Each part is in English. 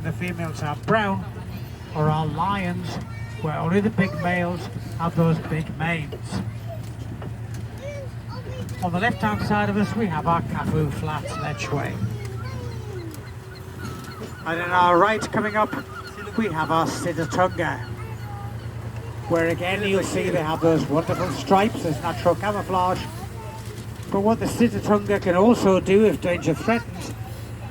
the females are brown, or our lions, where only the big males have those big manes. On the left hand side of us we have our Cafu Flats ledgeway. And in our right coming up we have our Sidatunga, where again you'll see they have those wonderful stripes as natural camouflage. But what the Sidatunga can also do if danger threatens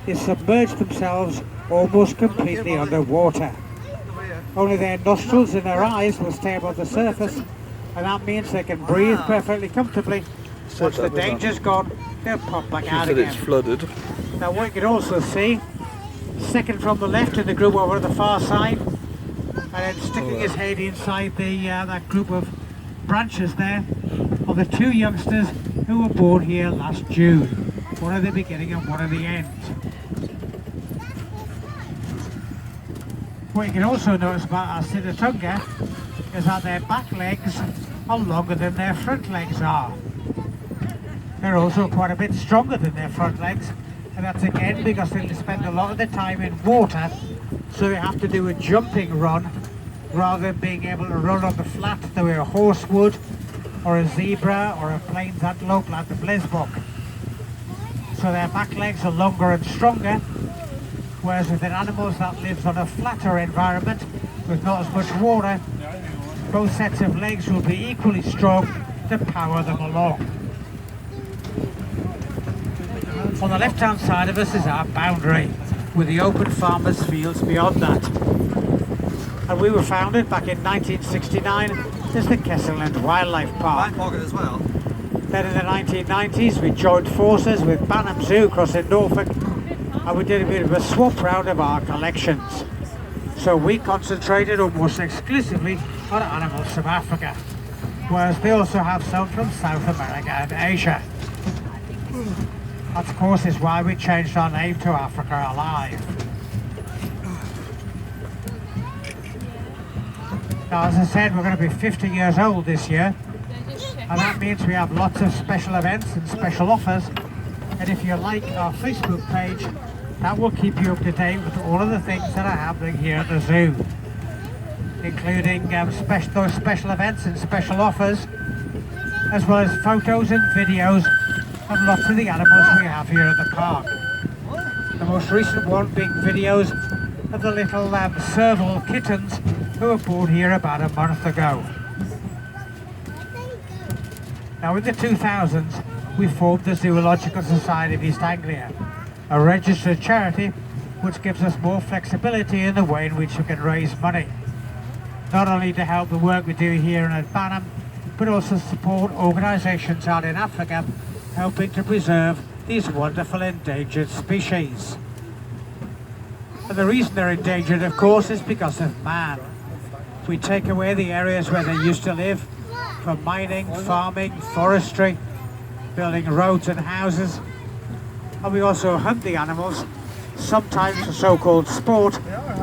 is submerge themselves almost completely underwater. Only their nostrils and their eyes will stay above the surface, and that means they can breathe perfectly comfortably. Once the danger's gone, they'll pop back out again. It's flooded. Now what you can also see, second from the left in the group over at the far side, and then sticking his head inside the that group of branches there, are the two youngsters who were born here last June. One at the beginning and one at the end. What you can also notice about our Sidatunga is that their back legs are longer than their front legs are. They're also quite a bit stronger than their front legs, and that's again because they spend a lot of their time in water, so they have to do a jumping run rather than being able to run on the flat the way a horse would, or a zebra, or a plains antelope like the blesbok. So their back legs are longer and stronger, whereas with an animal that lives on a flatter environment with not as much water, both sets of legs will be equally strong to power them along. On the left hand side of us is our boundary, with the open farmers' fields beyond that. And we were founded back in 1969 as the Kessingland Wildlife Park. As well. Then in the 1990s we joined forces with Banham Zoo across in Norfolk, and we did a bit of a swap round of our collections. So we concentrated almost exclusively on animals from Africa, whereas they also have some from South America and Asia. That of course is why we changed our name to Africa Alive. Now as I said, we're going to be 50 years old this year, and that means we have lots of special events and special offers, and if you like our Facebook page, that will keep you up to date with all of the things that are happening here at the zoo, including those special events and special offers, as well as photos and videos of lots of the animals we have here at the park. The most recent one being videos of the little serval kittens who were born here about a month ago. Now in the 2000s we formed the Zoological Society of East Anglia, a registered charity which gives us more flexibility in the way in which we can raise money, not only to help the work we do here in Banham, but also support organisations out in Africa helping to preserve these wonderful endangered species. And the reason they're endangered, of course, is because of man. We take away the areas where they used to live, from mining, farming, forestry, building roads and houses, and we also hunt the animals, sometimes for so-called sport,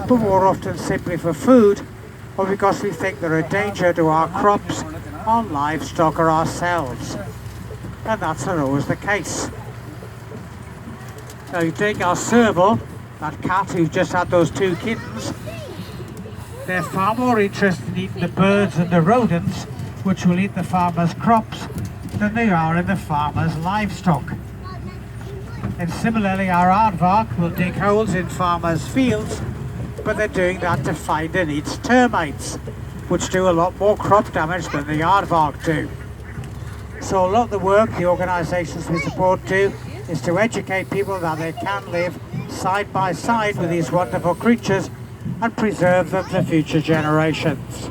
but more often simply for food, or because we think they're a danger to our crops, our livestock or ourselves. And that's not always the case. Now you take our serval, that cat who just had those two kittens, they're far more interested in eating the birds and the rodents, which will eat the farmer's crops, than they are in the farmer's livestock. And similarly our aardvark will dig holes in farmers' fields, but they're doing that to find and eat termites, which do a lot more crop damage than the aardvark do. So a lot of the work the organisations we support do is to educate people that they can live side by side with these wonderful creatures and preserve them for future generations.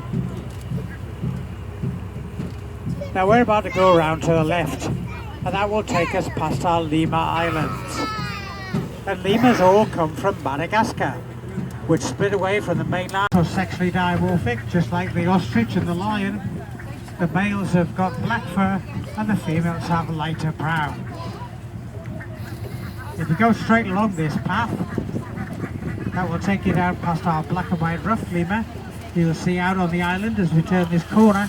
Now we're about to go around to the left, and that will take us past our lemur islands. And lemurs all come from Madagascar, which split away from the mainland. So sexually dimorphic, just like the ostrich and the lion. The males have got black fur and the females have lighter brown. If you go straight along this path, that will take you down past our black and white ruffed lemur. You will see out on the island as we turn this corner,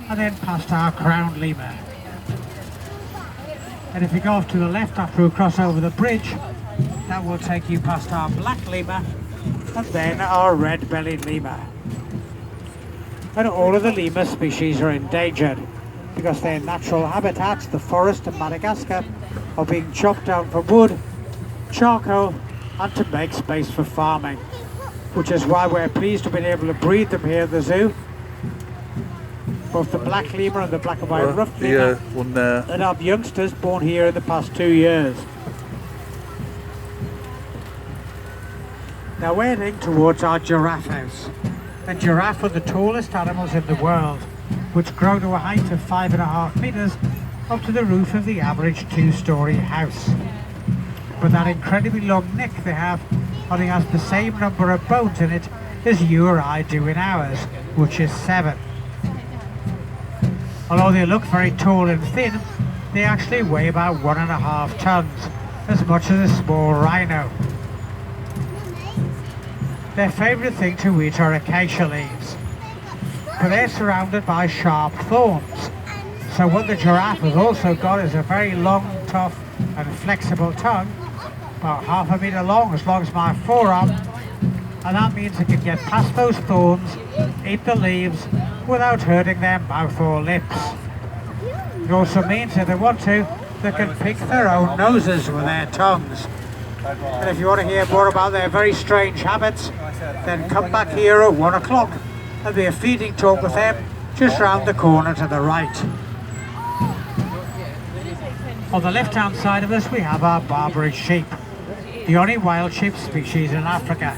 and then past our crowned lemur. And if you go off to the left after we cross over the bridge, that will take you past our black lemur and then our red-bellied lemur. And all of the lemur species are endangered because their natural habitats, the forest of Madagascar, are being chopped down for wood, charcoal and to make space for farming, which is why we're pleased to be able to breed them here at the zoo. Both the black lemur and the black and white ruffed lemur that have youngsters born here in the past 2 years. Now we're heading towards our giraffe house. And giraffe are the tallest animals in the world, which grow to a height of 5.5 meters up to the roof of the average 2-story house. But that incredibly long neck they have only has the same number of bones in it as you or I do in ours, which is 7. Although they look very tall and thin, they actually weigh about 1.5 tons, as much as a small rhino. Their favourite thing to eat are acacia leaves, but they're surrounded by sharp thorns. So what the giraffe has also got is a very long, tough and flexible tongue, about 1/2 metre long as my forearm, and that means it can get past those thorns, eat the leaves without hurting their mouth or lips. It also means if they want to, they can pick their own noses with their tongues. And if you want to hear more about their very strange habits, then come back here at 1 o'clock and be a feeding talk with them just round the corner to the right. On the left hand side of us we have our Barbary sheep, the only wild sheep species in Africa.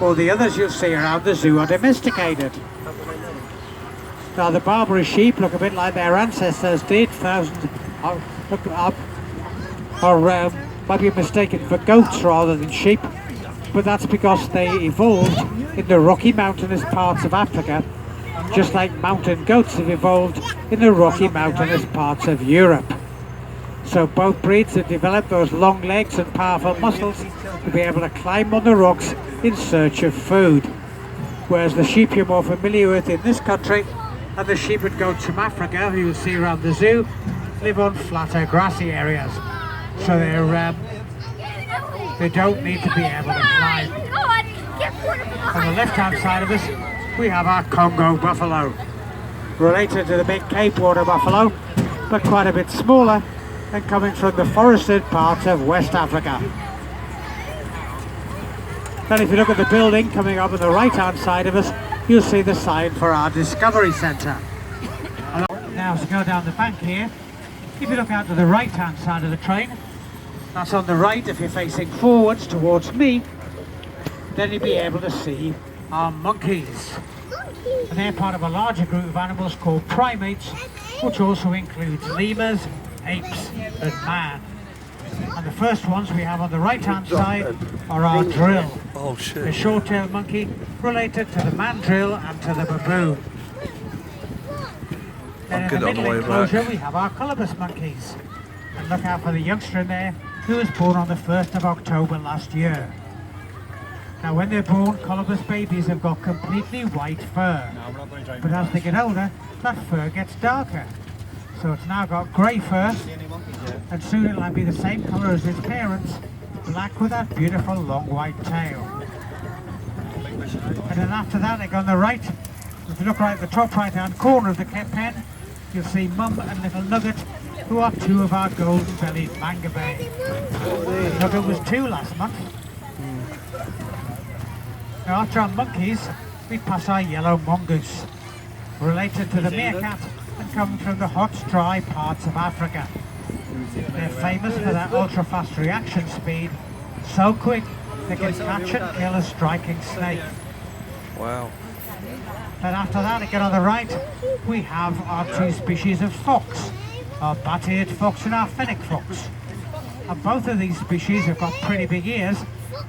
All the others you'll see around the zoo are domesticated. Now the Barbary sheep look a bit like their ancestors did, might be mistaken for goats rather than sheep, but that's because they evolved in the rocky mountainous parts of Africa, just like mountain goats have evolved in the rocky mountainous parts of Europe. So both breeds have developed those long legs and powerful muscles to be able to climb on the rocks in search of food, whereas the sheep you're more familiar with in this country and the sheep and goats from Africa, who you'll see around the zoo, live on flatter grassy areas, so they don't need to be able to climb. On the left hand side of us we have our Congo buffalo, related to the big Cape water buffalo, but quite a bit smaller and coming from the forested parts of West Africa. Then if you look at the building coming up on the right hand side of us, you'll see the sign for our Discovery Centre. Now as we go down the bank here, if you look out to the right hand side of the train, that's on the right if you're facing forwards towards me, then you'll be able to see our monkeys. And they're part of a larger group of animals called primates, which also includes lemurs, apes and man. And the first ones we have on the right hand side are our drill, a short-tailed monkey related to the mandrill and to the baboon. Then in the middle enclosure we have our colobus monkeys, and look out for the youngster in there who was born on the 1st of October last year. Now when they're born, colobus babies have got completely white fur, but as they get older that fur gets darker. So it's now got grey fur, and soon it'll be the same colour as its parents, black with that beautiful long white tail. And then after that, like on the right, if you look right at the top right hand corner of the pen, you'll see Mum and Little Nugget, who are 2 of our golden bellied mangabey. Nugget was 2 last month. Now after our monkeys, we pass our yellow mongoose, related to the meerkat and coming from the hot, dry parts of Africa. They're famous for their ultra-fast reaction speed, so quick they can catch and kill a striking snake. Wow. Then after that, again on the right, we have our 2 species of fox, our bat-eared fox and our fennec fox. And both of these species have got pretty big ears,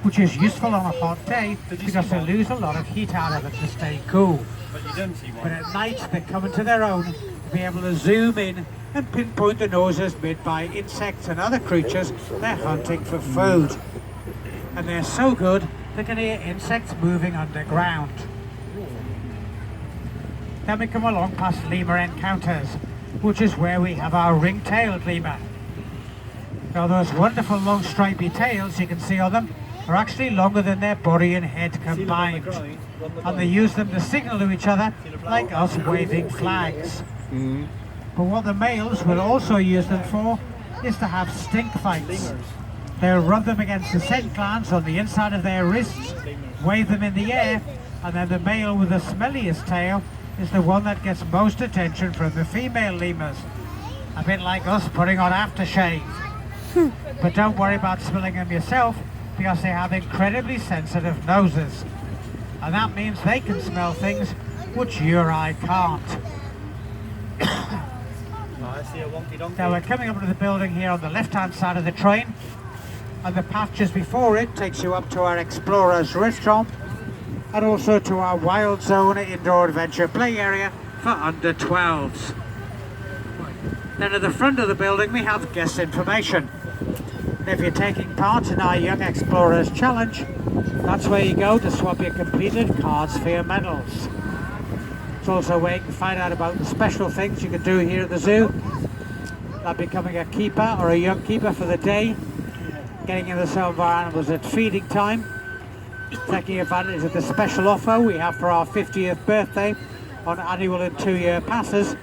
which is useful on a hot day because they lose a lot of heat out of it to stay cool. But at night they come into their own to be able to zoom in and pinpoint the noises made by insects and other creatures they're hunting for food. And they're so good they can hear insects moving underground. Then we come along past lemur encounters, which is where we have our ring-tailed lemur. Now those wonderful long stripy tails you can see on them are actually longer than their body and head combined, and they use them to signal to each other like us waving flags. But what the males will also use them for is to have stink fights. They'll rub them against the scent glands on the inside of their wrists, wave them in the air, and then the male with the smelliest tail is the one that gets most attention from the female lemurs. A bit like us putting on aftershave. But don't worry about smelling them yourself, because they have incredibly sensitive noses. And that means they can smell things which you or I can't. Now we're coming up to the building here on the left-hand side of the train, and the path just before it takes you up to our Explorers restaurant and also to our Wild Zone indoor adventure play area for under 12s. Then at the front of the building we have guest information. And if you're taking part in our Young Explorers Challenge, that's where you go to swap your completed cards for your medals. It's also where you can find out about the special things you can do here at the zoo, like becoming a keeper or a young keeper for the day, getting into some of our animals at feeding time, taking advantage of the special offer we have for our 50th birthday on annual and 2-year passes,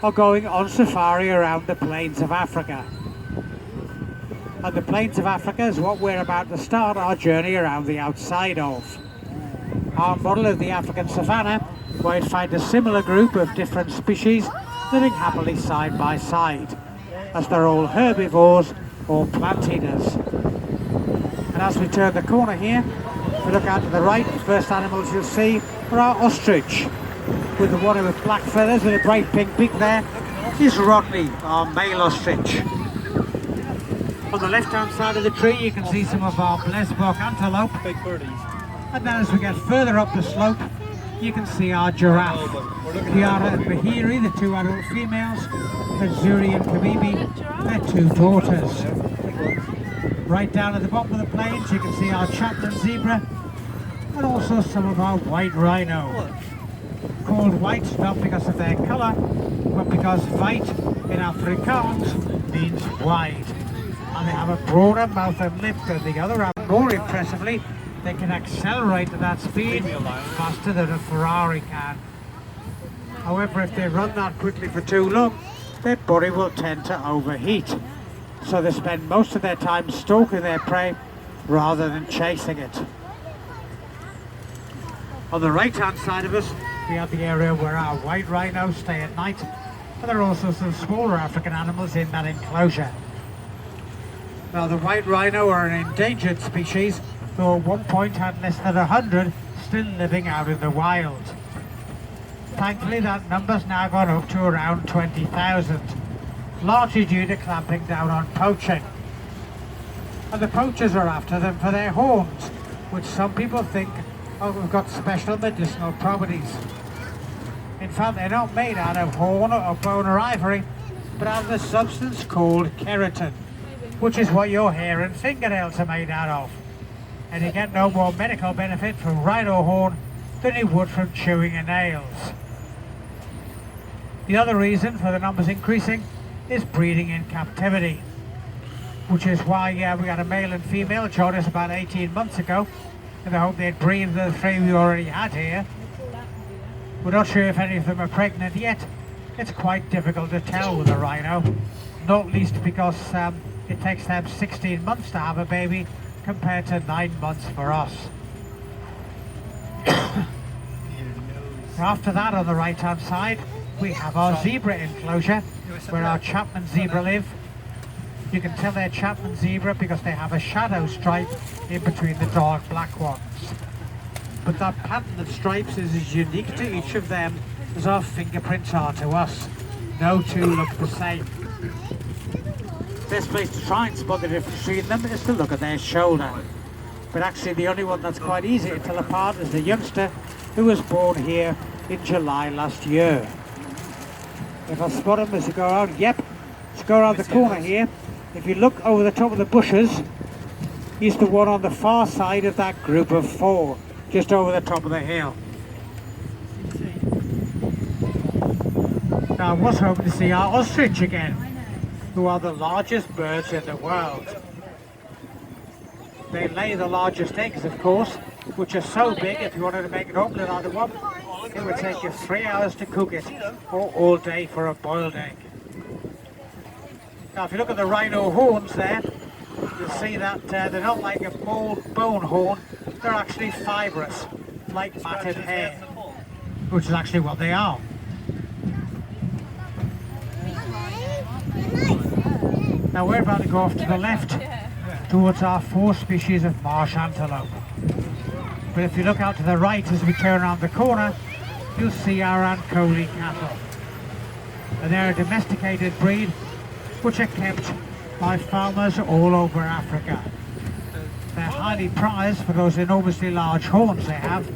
or going on safari around the plains of Africa. And the plains of Africa is what we're about to start our journey around the outside of. Our model of the African savannah, where you'd find a similar group of different species living happily side by side, as they're all herbivores or plant eaters. And as we turn the corner here, if we look out to the right, the first animals you'll see are our ostrich, with the one with black feathers with a bright pink beak there is Rodney, our male ostrich. On the left-hand side of the tree you can see some of our Blesbok antelope. Big birdies. And then as we get further up the slope, you can see our giraffe. Kiara and Bahiri, the 2 adult females, and Zuri and Kabibi, their 2 daughters. Right down at the bottom of the plains you can see our Chapman zebra, and also some of our white rhino. Called white not because of their colour, but because white in Afrikaans means wide. And they have a broader mouth and lip than the other. And more impressively, they can accelerate at that speed faster than a Ferrari can. However, if they run that quickly for too long, their body will tend to overheat. So they spend most of their time stalking their prey rather than chasing it. On the right-hand side of us, we have the area where our white rhinos stay at night, but there are also some smaller African animals in that enclosure. Now the white rhino are an endangered species, though at one point had less than 100 still living out in the wild. Thankfully that number's now gone up to around 20,000, largely due to clamping down on poaching. And the poachers are after them for their horns, which some people think have got special medicinal properties. In fact, they're not made out of horn or bone or ivory, but out of a substance called keratin, which is what your hair and fingernails are made out of. And you get no more medical benefit from rhino horn than you would from chewing your nails. The other reason for the numbers increasing is breeding in captivity, which is why we had a male and female join us about 18 months ago in the hope they'd breed the 3 we already had here. We're not sure if any of them are pregnant yet. It's quite difficult to tell with a rhino, not least because it takes them 16 months to have a baby compared to 9 months for us. After that, on the right hand side, we have our zebra enclosure where our Chapman zebra live. You can tell they're Chapman zebra because they have a shadow stripe in between the dark black ones. But that pattern of stripes is as unique to each of them as our fingerprints are to us. No 2 look the same. Best place to try and spot the difference between them is to look at their shoulder. But actually the only one that's quite easy to tell apart is the youngster who was born here in July last year. If I spot him as you go around, just go around the corner here. If you look over the top of the bushes, he's the one on the far side of that group of 4, just over the top of the hill. Now I was hoping to see our ostrich again, who are the largest birds in the world. They lay the largest eggs, of course, which are so big if you wanted to make an omelette out of one, it would take you 3 hours to cook it, or all day for a boiled egg. Now if you look at the rhino horns there, you'll see that they're not like a bone horn, they're actually fibrous, like matted hair, which is actually what they are. Now we're about to go off to the left towards our 4 species of marsh antelope. But if you look out to the right as we turn around the corner, you'll see our Ancoli cattle. And they're a domesticated breed which are kept by farmers all over Africa. They're highly prized for those enormously large horns they have.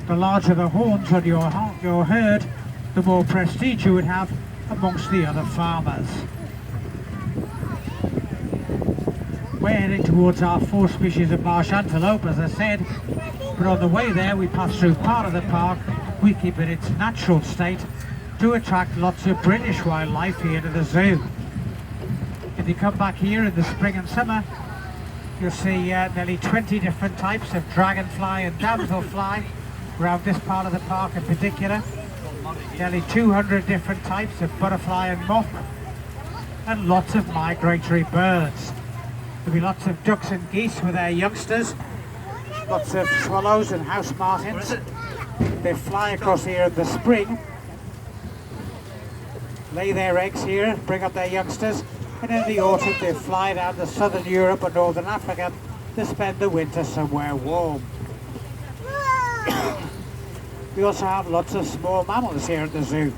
The larger the horns on your herd, the more prestige you would have amongst the other farmers. We're heading towards our 4 species of marsh antelope, as I said, but on the way there we pass through part of the park. We keep it in its natural state to attract lots of British wildlife here to the zoo. If you come back here in the spring and summer, you'll see nearly 20 different types of dragonfly and damselfly around this part of the park in particular. Nearly 200 different types of butterfly and moth, and lots of migratory birds. There'll be lots of ducks and geese with their youngsters, lots of swallows and house martins. They fly across here in the spring, lay their eggs here, bring up their youngsters, and in the autumn they fly down to southern Europe and northern Africa to spend the winter somewhere warm. We also have lots of small mammals here at the zoo.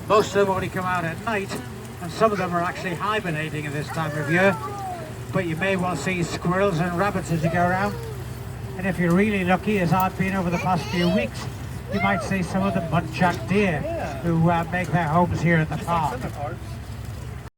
Most of them only come out at night, and some of them are actually hibernating at this time of year. But you may well see squirrels and rabbits as you go around. And if you're really lucky, as I've been over the past few weeks, you might see some of the muntjac deer who make their homes here in the park.